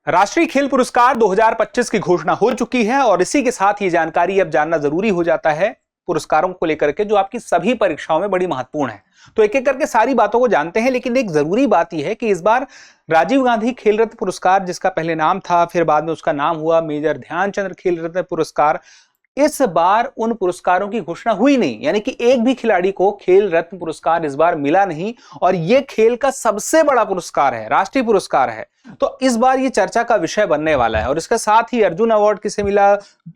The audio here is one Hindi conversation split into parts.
राष्ट्रीय खेल पुरस्कार 2025 की घोषणा हो चुकी है और इसी के साथ ये जानकारी अब जानना जरूरी हो जाता है पुरस्कारों को लेकर के, जो आपकी सभी परीक्षाओं में बड़ी महत्वपूर्ण है। तो एक एक करके सारी बातों को जानते हैं, लेकिन एक जरूरी बात यह है कि इस बार राजीव गांधी खेल रत्न पुरस्कार, जिसका पहले नाम था फिर बाद में उसका नाम हुआ मेजर ध्यानचंद खेल रत्न पुरस्कार, इस बार उन पुरस्कारों की घोषणा हुई नहीं। यानी कि एक भी खिलाड़ी को खेल रत्न पुरस्कार इस बार मिला नहीं और यह खेल का सबसे बड़ा पुरस्कार है, राष्ट्रीय पुरस्कार है। तो इस बार ये चर्चा का विषय बनने वाला है और इसके साथ ही अर्जुन अवार्ड किसे मिला,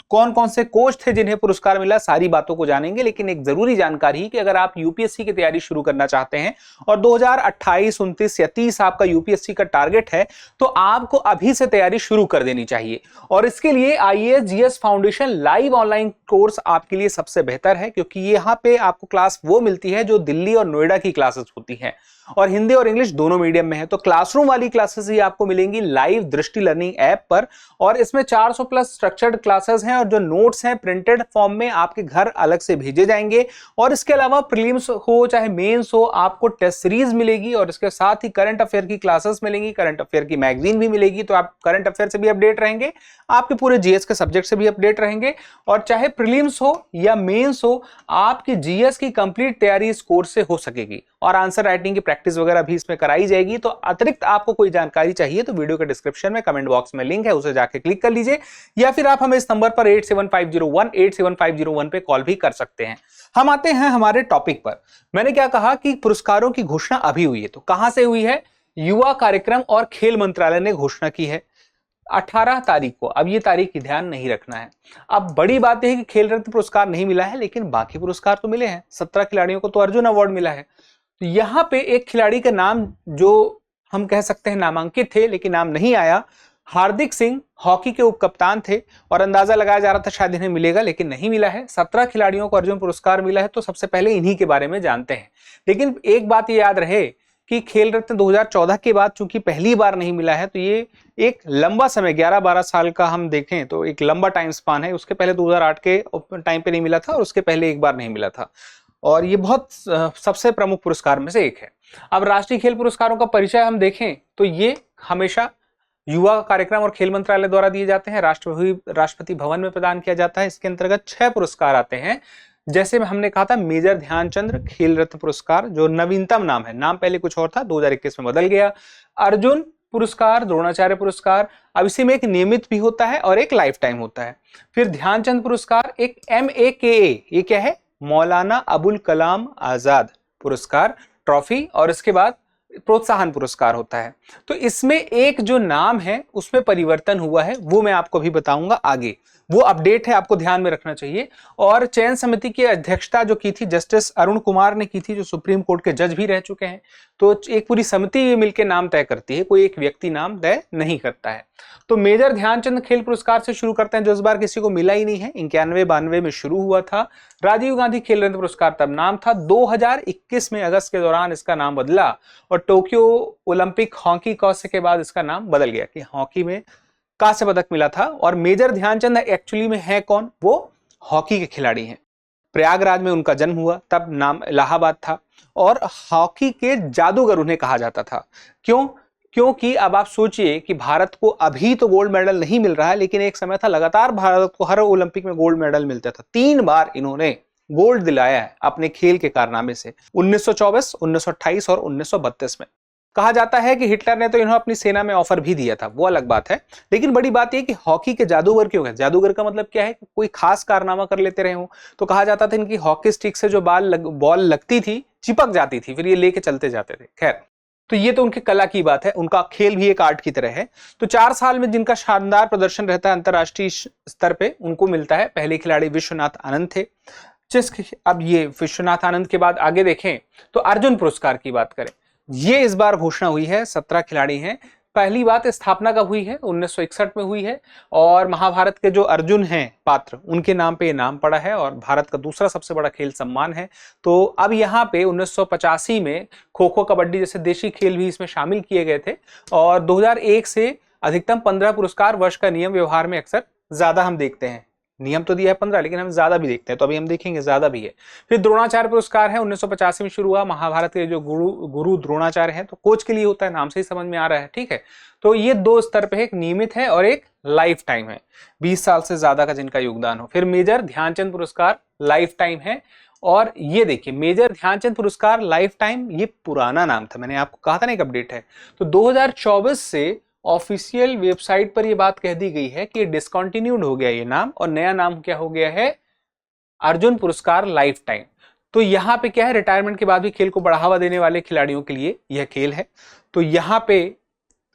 कौन कौन से कोच थे जिन्हें पुरस्कार मिला, सारी बातों को जानेंगे। लेकिन एक जरूरी जानकारी कि अगर आप यूपीएससी की तैयारी शुरू करना चाहते हैं और 2028, 29 या 30 आपका यूपीएससी का टारगेट है, तो आपको अभी से तैयारी शुरू कर देनी चाहिए। और इसके लिए IAS GS foundation live online course आपके लिए सबसे बेहतर है, क्योंकि यहाँ पे आपको क्लास वो मिलती है जो दिल्ली और नोएडा की क्लासेस होती हैं और हिंदी और इंग्लिश दोनों मीडियम में है। तो क्लासरूम वाली क्लासेस ही आपको मिलेंगी लाइव दृष्टि लर्निंग ऐप पर और इसमें 400 प्लस स्ट्रक्चर्ड क्लासेस हैं और जो नोट्स हैं प्रिंटेड फॉर्म में आपके घर अलग से भेजे जाएंगे। और इसके अलावा प्रीलिम्स हो चाहे मेंस हो, आपको टेस्ट सीरीज मिलेगी और इसके साथ ही करंट अफेयर की क्लासेस मिलेंगी, करंट अफेयर की मैगजीन भी मिलेगी। तो आप करंट अफेयर से भी अपडेट रहेंगे, आपके पूरे जीएस के सब्जेक्ट से भी अपडेट रहेंगे और चाहे प्रीलिम्स हो या मेंस हो, आपकी जीएस की कंप्लीट तैयारी इस कोर्स से हो सकेगी और आंसर राइटिंग की प्रैक्टिस वगैरह भी इसमें कराई जाएगी। तो अतिरिक्त आपको कोई जानकारी चाहिए तो वीडियो के डिस्क्रिप्शन में कमेंट बॉक्स में लिंक है, उसे जाके क्लिक कर लीजिए या फिर आप हमें इस नंबर पर 8750187501 पे कॉल भी कर सकते हैं। हम आते हैं हमारे टॉपिक पर। मैंने क्या कहा कि पुरस्कारों की घोषणा अभी हुई है, तो कहां से हुई है? युवा कार्यक्रम और खेल मंत्रालय ने घोषणा की है 18 तारीख को। अब ये तारीख ध्यान नहीं रखना है। अब बड़ी बात है कि खेल रत्न पुरस्कार नहीं मिला है, लेकिन बाकी पुरस्कार तो मिले हैं। 17 खिलाड़ियों को तो अर्जुन अवार्ड मिला है। तो यहां पे एक खिलाड़ी का नाम जो हम कह सकते हैं नामांकित थे लेकिन नाम नहीं आया, हार्दिक सिंह हॉकी के उपकप्तान थे और अंदाजा लगाया जा रहा था शायद इन्हें मिलेगा, लेकिन नहीं मिला है। 17 खिलाड़ियों को अर्जुन पुरस्कार मिला है, तो सबसे पहले इन्हीं के बारे में जानते हैं। लेकिन एक बात ये याद रहे कि खेल रत्न 2014 के बाद चूंकि पहली बार नहीं मिला है, तो ये एक लंबा समय 11-12 साल का हम देखें तो एक लंबा टाइम स्पान है। उसके पहले 2008 के टाइम पे नहीं मिला था और उसके पहले एक बार नहीं मिला था और ये बहुत सबसे प्रमुख पुरस्कार में से एक है। अब राष्ट्रीय खेल पुरस्कारों का परिचय हम देखें तो ये हमेशा युवा कार्यक्रम और खेल मंत्रालय द्वारा दिए जाते हैं, राष्ट्रपति भवन में प्रदान किया जाता है। इसके अंतर्गत 6 पुरस्कार आते हैं, जैसे हमने कहा था मेजर ध्यानचंद खेल रत्न पुरस्कार जो नवीनतम नाम है, नाम पहले कुछ और था, 2021 में बदल गया। अर्जुन पुरस्कार, द्रोणाचार्य पुरस्कार, अब इसी में एक नियमित भी होता है और एक लाइफ टाइम होता है। फिर ध्यानचंद पुरस्कार, एक MAKA, ये क्या है? मौलाना अबुल कलाम आजाद पुरस्कार ट्रॉफी, और इसके बाद प्रोत्साहन पुरस्कार होता है। तो इसमें एक जो नाम है उसमें परिवर्तन हुआ है, वो मैं आपको भी बताऊंगा आगे, वो अपडेट है, आपको ध्यान में रखना चाहिए। और चयन समिति की अध्यक्षता जो की थी जस्टिस अरुण कुमार ने की थी, जो सुप्रीम कोर्ट के जज भी रह चुके हैं। तो एक पूरी समिति मिलकर नाम तय करती है, कोई एक व्यक्ति नाम तय नहीं करता है। तो मेजर ध्यानचंद खेल पुरस्कार से शुरू करते हैं, जो इस बार किसी को मिला ही नहीं है। 91-92 में शुरू हुआ था। राजीव गांधी खेल रत्न पुरस्कार तब नाम था। 2021 में अगस्त के दौरान इसका नाम बदला और टोक्यो ओलंपिक हॉकी कौशे के बाद इसका नाम बदल गया कि हॉकी में कांस्य पदक मिला था। और मेजर ध्यानचंद एक्चुअली में है कौन? वो हॉकी के खिलाड़ी हैं। प्रयागराज में उनका जन्म हुआ, तब नाम इलाहाबाद था और हॉकी के जादूगर उन्हें कहा जाता था। क्यों? क्योंकि अब आप सोचिए कि भारत को अभी तो गोल्ड मेडल नहीं मिल रहा है, लेकिन एक समय था लगातार भारत को हर ओलंपिक में गोल्ड मेडल मिलता था। 3 बार इन्होंने गोल्ड दिलाया है अपने खेल के कारनामे से, 1924, 1928 और 1932 में। कहा जाता है कि हिटलर ने तो इन्हें अपनी सेना में ऑफर भी दिया था, वो अलग बात है। लेकिन बड़ी बात यह कि हॉकी के जादूगर क्यों है? जादूगर का मतलब क्या है? कोई खास कारनामा कर लेते रहे हो। तो कहा जाता था इनकी हॉकी स्टिक से जो बॉल लगती थी चिपक जाती थी, फिर ये लेके चलते जाते थे। खैर, तो ये तो उनकी कला की बात है, उनका खेल भी एक आर्ट की तरह है। तो 4 साल में जिनका शानदार प्रदर्शन रहता है अंतरराष्ट्रीय स्तर पे, उनको मिलता है। पहले खिलाड़ी विश्वनाथ आनंद थे। अब ये विश्वनाथ आनंद के बाद आगे देखें तो अर्जुन पुरस्कार की बात करें, ये इस बार घोषणा हुई है। 17 खिलाड़ी हैं। पहली बात स्थापना कब हुई है? 1961 में हुई है और महाभारत के जो अर्जुन हैं पात्र, उनके नाम पे ये नाम पड़ा है और भारत का दूसरा सबसे बड़ा खेल सम्मान है। तो अब यहाँ पे 1985 में खो खो, कबड्डी जैसे देशी खेल भी इसमें शामिल किए गए थे और 2001 से अधिकतम 15 पुरस्कार वर्ष का नियम व्यवहार में अक्सर ज्यादा हम देखते हैं। नियम तो दिया है 15, लेकिन हम ज्यादा भी देखते हैं, तो अभी हम देखेंगे ज्यादा भी है। फिर द्रोणाचार्य पुरस्कार है, 1985 में शुरू हुआ। महाभारत के जो गुरु द्रोणाचार्य हैं, तो कोच के लिए होता है, नाम से ही समझ में आ रहा है, ठीक है। तो ये 2 स्तर पे, एक नियमित है और एक लाइफ टाइम है, 20 साल से ज्यादा का जिनका योगदान हो। फिर मेजर ध्यानचंद पुरस्कार लाइफ टाइम है, और ये देखिए मेजर ध्यानचंद पुरस्कार लाइफ टाइम, ये पुराना नाम था, मैंने आपको कहा था ना एक अपडेट है। तो 2024 से ऑफिशियल वेबसाइट पर ये बात कह दी गई है कि ये डिसकंटिन्यूड हो गया ये नाम, और नया नाम क्या हो गया है, अर्जुन पुरस्कार लाइफ टाइम। तो यहाँ पे क्या है, रिटायरमेंट के बाद भी खेल को बढ़ावा देने वाले खिलाड़ियों के लिए यह खेल है। तो यहाँ पे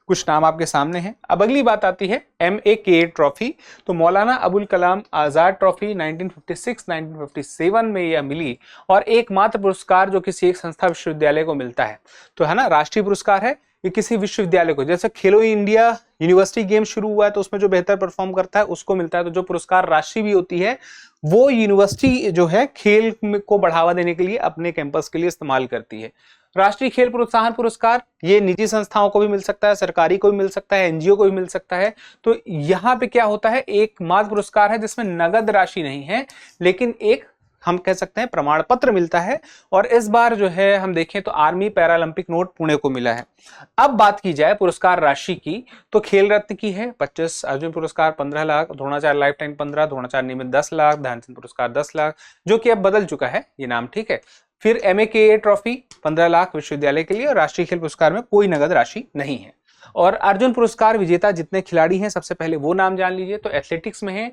कुछ नाम आपके सामने हैं। अब अगली बात आती है MAKA ट्रॉफी। तो मौलाना अबुल कलाम आजाद ट्रॉफी 1956-1957 में यह मिली, और एकमात्र पुरस्कार जो किसी एक संस्था विश्वविद्यालय को मिलता है। तो है ना, राष्ट्रीय पुरस्कार है, ये किसी विश्वविद्यालय को, जैसे खेलो इंडिया यूनिवर्सिटी गेम शुरू हुआ है तो उसमें जो बेहतर परफॉर्म करता है उसको मिलता है। तो जो पुरस्कार राष्ट्रीय भी होती है वो यूनिवर्सिटी जो है खेल को बढ़ावा देने के लिए अपने कैंपस के लिए इस्तेमाल करती है। राष्ट्रीय खेल प्रोत्साहन पुरस्कार ये निजी संस्थाओं को भी मिल सकता है, सरकारी को भी मिल सकता है, NGO को भी मिल सकता है। तो यहाँ पे क्या होता है, एकमात्र पुरस्कार है जिसमें नगद राशि नहीं है, लेकिन एक हम कह सकते हैं प्रमाण पत्र मिलता है। और इस बार जो है हम देखें तो आर्मी पैरालंपिक नोट पुणे को मिला है। अब बात की जाए पुरस्कार राशि की, तो खेल रत्न की है 25, अर्जुन पुरस्कार 15 लाख, द्रोणाचार्य लाइफ टाइम 15, द्रोणाचार्य नियमित 10 लाख, ध्यानचंद पुरस्कार 10 लाख, जो कि अब बदल चुका है ये नाम, ठीक है। फिर MAKA ट्रॉफी 15 लाख विश्वविद्यालय के लिए, और राष्ट्रीय खेल पुरस्कार में कोई नगद राशि नहीं है। और अर्जुन पुरस्कार विजेता जितने खिलाड़ी हैं, सबसे पहले वो नाम जान लीजिए। तो एथलेटिक्स में है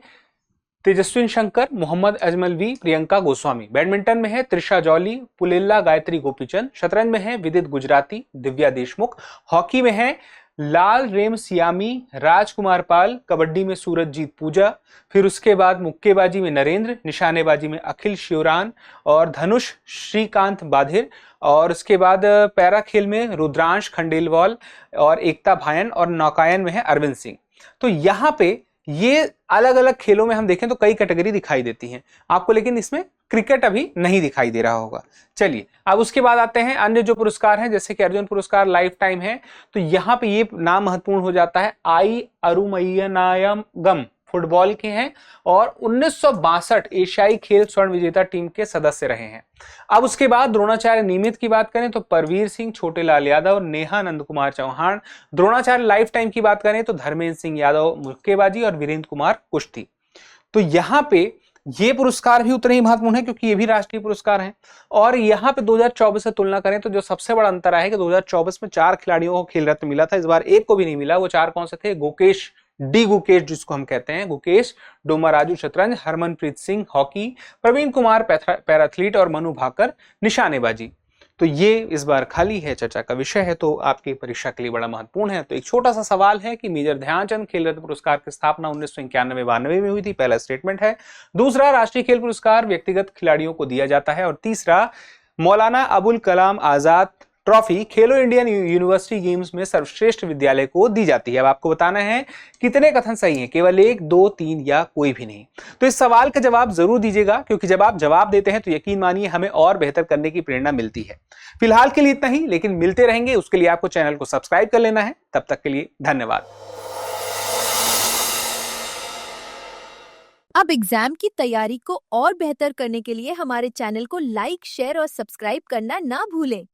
तेजस्विन शंकर, मोहम्मद अजमल वी, प्रियंका गोस्वामी। बैडमिंटन में है त्रिशा जौली, पुलेला गायत्री गोपीचंद। शतरंज में है विदित गुजराती, दिव्या देशमुख। हॉकी में है लाल रेमसियामी, राजकुमार पाल। कबड्डी में सूरजजीत पूजा। फिर उसके बाद मुक्केबाजी में नरेंद्र, निशानेबाजी में अखिल शिवरान और धनुष श्रीकांत बाधिर। और उसके बाद पैरा खेल में रुद्रांश खंडेलवाल और एकता भायन, और नौकायन में है अरविंद सिंह। तो यहाँ पे ये अलग अलग खेलों में हम देखें तो कई कैटेगरी दिखाई देती हैं आपको, लेकिन इसमें क्रिकेट अभी नहीं दिखाई दे रहा होगा। चलिए अब उसके बाद आते हैं अन्य जो पुरस्कार हैं, जैसे कि अर्जुन पुरस्कार लाइफ टाइम है। तो यहाँ पे ये नाम महत्वपूर्ण हो जाता है, आई अरुमयनायगम फुटबॉल के हैं, और 1962 एशियाई खेल स्वर्ण विजेता टीम के सदस्य रहे हैं। अब उसके बाद द्रोणाचार्य नियमित की बात करें तो परवीर सिंह, छोटे लाल यादव, नेहा नंद कुमार चौहान। द्रोणाचार्य लाइफ टाइम की बात करें तो धर्मेंद्र सिंह यादव मुक्केबाजी और वीरेंद्र कुमार कुश्ती। तो यहाँ पे ये पुरस्कार भी उतने ही महत्वपूर्ण है क्योंकि ये भी राष्ट्रीय पुरस्कार हैं। और यहाँ पे 2024 से तुलना करें तो जो सबसे बड़ा अंतर है कि 2024 में 4 खिलाड़ियों को खेल रत्न मिला था, इस बार एक को भी नहीं मिला। वो 4 कौन से थे, गुकेश जिसको हम कहते हैं, गुकेश डोमाराजू शतरंज, हरमनप्रीत सिंह हॉकी, प्रवीण कुमार पैराथलीट और मनु भाकर निशानेबाजी। तो ये इस बार खाली है, चर्चा का विषय है, तो आपकी परीक्षा के लिए बड़ा महत्वपूर्ण है। तो एक छोटा सा सवाल है कि मेजर ध्यानचंद खेल रत्न पुरस्कार की स्थापना 1991-92 में हुई थी, पहला स्टेटमेंट है। दूसरा, राष्ट्रीय खेल पुरस्कार व्यक्तिगत खिलाड़ियों को दिया जाता है। और तीसरा, मौलाना अबुल कलाम आजाद ट्रॉफी खेलो इंडियन यूनिवर्सिटी गेम्स में सर्वश्रेष्ठ विद्यालय को दी जाती है। अब आपको बताना है कितने कथन सही हैं, केवल 1, 2, 3 या कोई भी नहीं। तो इस सवाल का जवाब जरूर दीजिएगा, क्योंकि जब आप जवाब देते हैं तो यकीन मानिए हमें और बेहतर करने की प्रेरणा मिलती है। फिलहाल के लिए इतना ही, लेकिन मिलते रहेंगे, उसके लिए आपको चैनल को सब्सक्राइब कर लेना है। तब तक के लिए धन्यवाद। अब एग्जाम की तैयारी को और बेहतर करने के लिए हमारे चैनल को लाइक, शेयर और सब्सक्राइब करना ना भूलें।